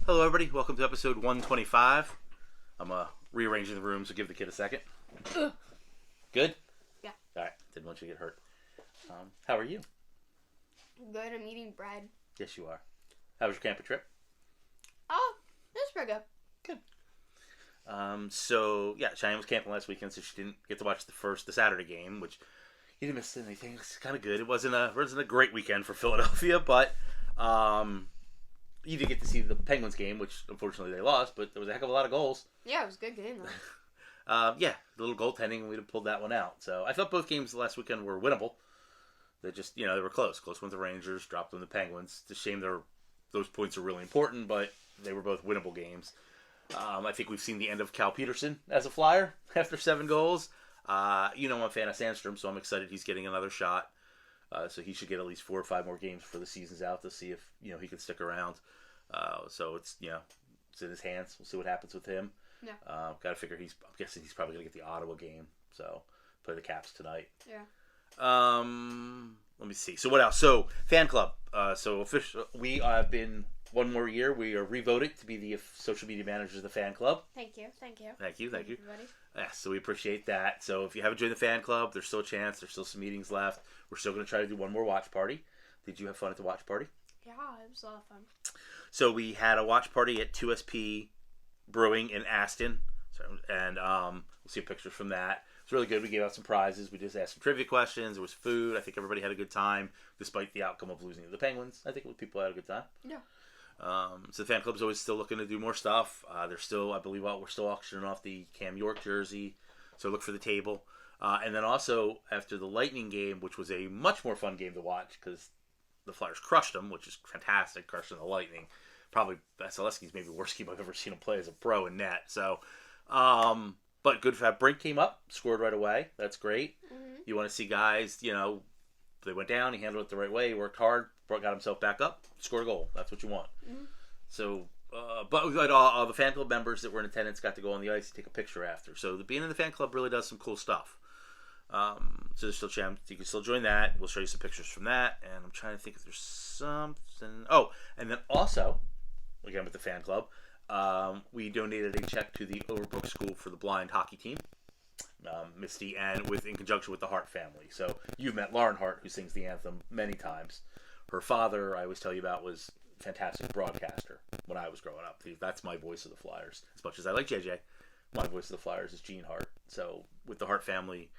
Hello, everybody. Welcome to episode 125. I'm rearranging the room, so give the kid a second. Good? Yeah. All right. Didn't want you to get hurt. How are you? Good. I'm eating bread. Yes, you are. How was your camping trip? Oh, that's pretty good. Cheyenne was camping last weekend, so she didn't get to watch the Saturday game, which you didn't miss anything. It's kind of good. It wasn't a great weekend for Philadelphia, but you did get to see the Penguins game, which unfortunately they lost, but there was a heck of a lot of goals. Yeah, it was a good game though. The little goaltending, and we'd have pulled that one out. So I thought both games last weekend were winnable. They just, they were close. Close went the Rangers, dropped them the Penguins. It's a shame those points are really important, but they were both winnable games. I think we've seen the end of Cal Peterson as a Flyer after 7 goals. I'm a fan of Sandstrom, so I'm excited he's getting another shot. So he should get at least 4 or 5 more games before the season's out to see if he can stick around. So it's it's in his hands. We'll see what happens with him. Yeah. Got to figure I'm guessing he's probably gonna get the Ottawa game. So play the Caps tonight. Yeah. Let me see. So what else? So fan club. We have been one more year. We are revoted to be the social media managers of the fan club. Thank you. Thank you. Everybody. Yes, so we appreciate that. So if you haven't joined the fan club, there's still a chance. There's still some meetings left. We're still going to try to do one more watch party. Did you have fun at the watch party? Yeah, it was a lot of fun. So we had a watch party at 2SP Brewing in Aston. And we'll see pictures from that. It's really good. We gave out some prizes. We just asked some trivia questions. There was food. I think everybody had a good time, despite the outcome of losing to the Penguins. I think people had a good time. Yeah. So the fan club's always still looking to do more stuff. We're still auctioning off the Cam York jersey. So look for the table. And then also, after the Lightning game, which was a much more fun game to watch because the Flyers crushed them, which is fantastic, crushing the Lightning. Probably Vasilevsky's maybe the worst game I've ever seen him play as a pro in net. So, but good for that. Brink came up, scored right away. That's great. Mm-hmm. You want to see guys, they went down, he handled it the right way, he worked hard, got himself back up, scored a goal. That's what you want. Mm-hmm. So, but we got all the fan club members that were in attendance got to go on the ice and take a picture after. So being in the fan club really does some cool stuff. So there's still a chance you can still join that. We'll show you some pictures from that. And I'm trying to think if there's something. Oh, and then also, again with the fan club, we donated a check to the Overbrook School for the Blind hockey team. Misty, and in conjunction with the Hart family. So you've met Lauren Hart, who sings the anthem many times. Her father, I always tell you about, was a fantastic broadcaster when I was growing up. That's my voice of the Flyers. As much as I like JJ, my voice of the Flyers is Gene Hart. So with the Hart family,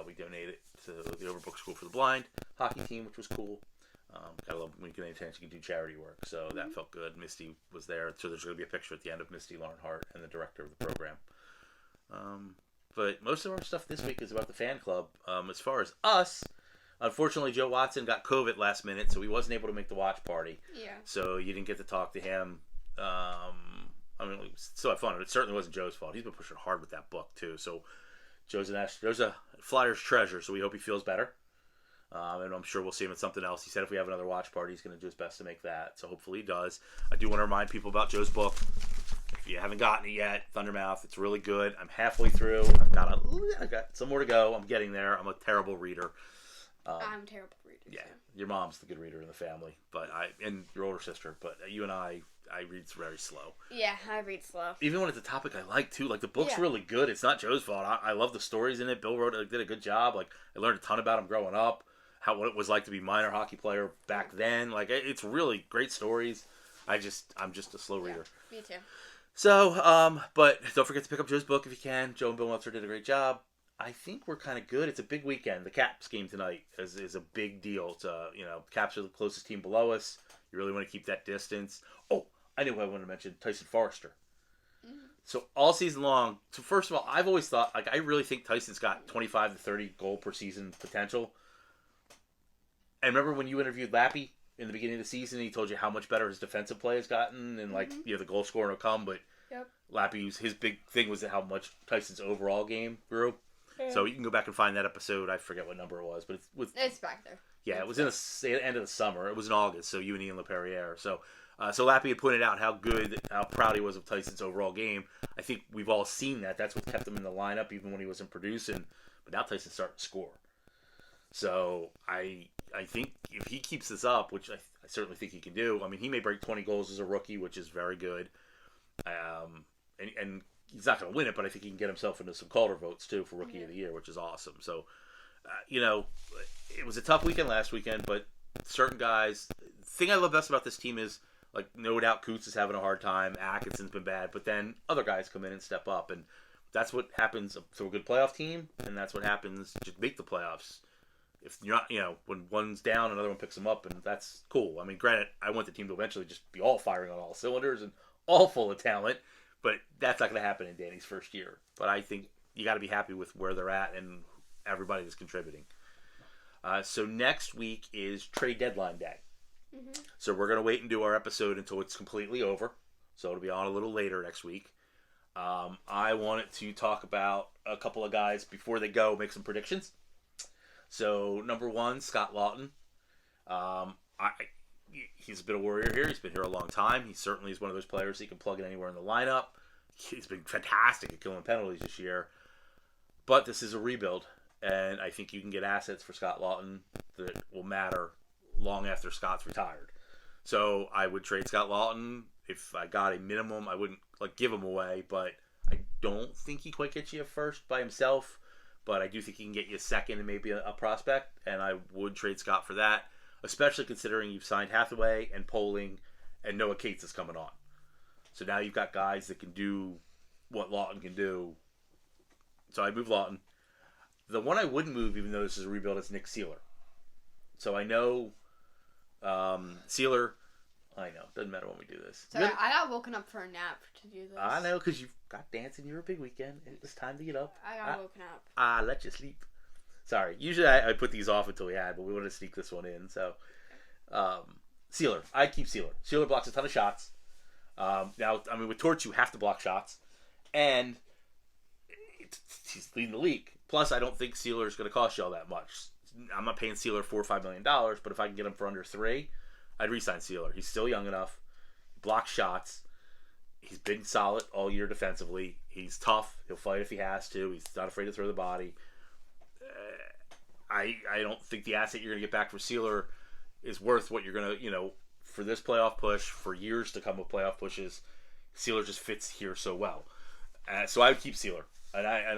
we donated to the Overbrook School for the Blind hockey team, which was cool. Gotta love when you get any chance you can do charity work. So that felt good. Misty was there. So there's going to be a picture at the end of Misty, Lauren Hart, and the director of the program. But most of our stuff this week is about the fan club. As far as us, unfortunately, Joe Watson got COVID last minute, so he wasn't able to make the watch party. Yeah. So you didn't get to talk to him. We still had fun. It certainly wasn't Joe's fault. He's been pushing hard with that book, too. So Joe's a Flyers treasure, so we hope he feels better. And I'm sure we'll see him at something else. He said if we have another watch party, he's going to do his best to make that. So hopefully he does. I do want to remind people about Joe's book. If you haven't gotten it yet, Thundermouth, it's really good. I'm halfway through. I've got some more to go. I'm getting there. I'm a terrible reader. I'm a terrible reader. Yeah, So. your mom's the good reader in the family, and your older sister. But you and I read very slow. Yeah, I read slow. Even when it's a topic I like too. Like the book's really good. It's not Joe's fault. I love the stories in it. Bill did a good job. Like I learned a ton about him growing up. What it was like to be a minor hockey player back then. Like it's really great stories. I'm just a slow reader. Me too. So, but don't forget to pick up Joe's book if you can. Joe and Bill Meltzer did a great job. I think we're kind of good. It's a big weekend. The Caps game tonight is a big deal. It's Caps are the closest team below us. You really want to keep that distance. Oh, I knew I wanted to mention Tyson Forrester. Mm-hmm. So all season long. So first of all, I've always thought I really think Tyson's got 25 to 30 goal per season potential. And remember when you interviewed Lappy in the beginning of the season, he told you how much better his defensive play has gotten, and the goal scoring will come. But Lappy's his big thing was how much Tyson's overall game grew. Yeah. So you can go back and find that episode. I forget what number it was, but it's back there. Yeah, it was in the end of the summer. It was in August. So you and Ian LaPerriere. So Lappy had pointed out how proud he was of Tyson's overall game. I think we've all seen that. That's what kept him in the lineup, even when he wasn't producing. But now Tyson's starting to score. So I think if he keeps this up, which I certainly think he can do. I mean, he may break 20 goals as a rookie, which is very good. And he's not going to win it, but I think he can get himself into some Calder votes, too, for Rookie of the Year, which is awesome. So, it was a tough weekend last weekend, but certain guys... The thing I love best about this team is, like, no doubt Coots is having a hard time. Atkinson's been bad, but then other guys come in and step up, and that's what happens to a good playoff team, and that's what happens to make the playoffs. If you're not, when one's down, another one picks them up, and that's cool. I mean, granted, I want the team to eventually just be all firing on all cylinders and all full of talent, but that's not going to happen in Danny's first year. But I think you got to be happy with where they're at and everybody that's contributing. So next week is trade deadline day. Mm-hmm. So we're going to wait and do our episode until it's completely over. So it'll be on a little later next week. I wanted to talk about a couple of guys before they go, make some predictions. So, number one, Scott Lawton. He's been a warrior here. He's been here a long time. He certainly is one of those players that you can plug in anywhere in the lineup. He's been fantastic at killing penalties this year. But this is a rebuild, and I think you can get assets for Scott Lawton that will matter long after Scott's retired. So, I would trade Scott Lawton. If I got a minimum, I wouldn't give him away, but I don't think he quite gets you a first by himself. But I do think he can get you a second and maybe a prospect, and I would trade Scott for that, especially considering you've signed Hathaway and Poling, and Noah Cates is coming on. So now you've got guys that can do what Lawton can do. So I move Lawton. The one I wouldn't move, even though this is a rebuild, is Nick Seeler. So I know Seeler... I know. Doesn't matter when we do this. Sorry, I got woken up for a nap to do this. I know, because you've got dancing. You're a big weekend. It was time to get up. I got woken up. Let you sleep. Sorry. Usually I put these off until we had, but we wanted to sneak this one in. So, Seeler. I'd keep Seeler. Seeler blocks a ton of shots. Now, I mean, with Torch, you have to block shots. And he's leading the league. Plus, I don't think Seeler is going to cost you all that much. I'm not paying Seeler $4 or $5 million, but if I can get him for under $3 million, I'd re-sign Seeler. He's still young enough. Blocks shots. He's been solid all year defensively. He's tough. He'll fight if he has to. He's not afraid to throw the body. I don't think the asset you're going to get back for Seeler is worth what you're going to, for this playoff push, for years to come with playoff pushes. Seeler just fits here so well. So I would keep Seeler. And I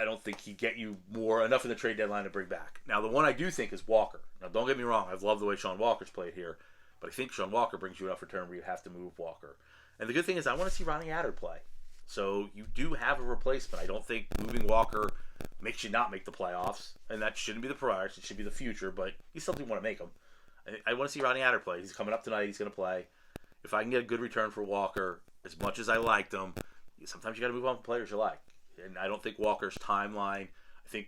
don't think he'd get you enough in the trade deadline to bring back. Now, the one I do think is Walker. Now, don't get me wrong. I've loved the way Sean Walker's played here. But I think Sean Walker brings you enough return where you have to move Walker. And the good thing is I want to see Ronnie Adder play. So you do have a replacement. I don't think moving Walker makes you not make the playoffs. And that shouldn't be the priority. It should be the future. But you still do want to make them. I want to see Ronnie Adder play. He's coming up tonight. He's going to play. If I can get a good return for Walker, as much as I liked him, sometimes you got to move on from players you like. And I don't think Walker's timeline. I think,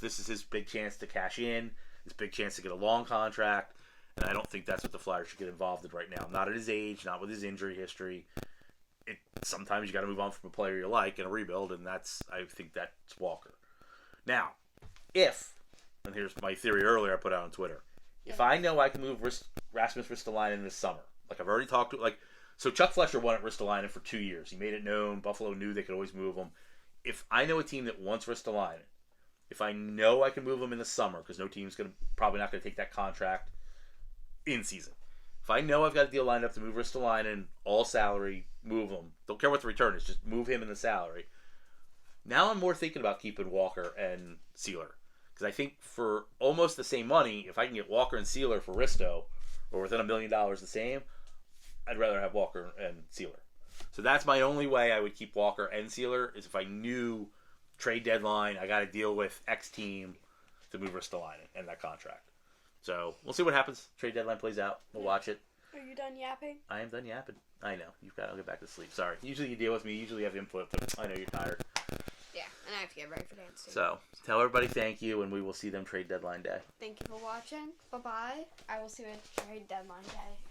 this is his big chance to cash in, his big chance to get a long contract. And I don't think that's what the Flyers should get involved in right now. Not at his age, not with his injury history. Sometimes you got to move on from a player you like in a rebuild, and I think that's Walker. Now, and here's my theory earlier I put out on Twitter. If I know I can move Rasmus Ristolainen this summer, like I've already talked to, so Chuck Fletcher won at Ristolainen for 2 years. He made it known. Buffalo knew they could always move him. If I know a team that wants Ristolainen, if I know I can move him in the summer, because no team's probably not going to take that contract in season. If I know I've got a deal lined up to move Ristolainen, all salary, move him. Don't care what the return is, just move him in the salary. Now I'm more thinking about keeping Walker and Seeler. Because I think for almost the same money, if I can get Walker and Seeler for Risto, or within $1 million the same, I'd rather have Walker and Seeler. So that's my only way I would keep Walker and Seeler, is if I knew trade deadline, I got to deal with X team to move Ristolainen and that contract. So we'll see what happens. Trade deadline plays out. We'll watch it. Are you done yapping? I am done yapping. I know. I'll get back to sleep. Sorry. Usually you deal with me. Usually you have input, but I know you're tired. Yeah, and I have to get ready for dance too. So tell everybody thank you, and we will see them trade deadline day. Thank you for watching. Bye-bye. I will see you at trade deadline day.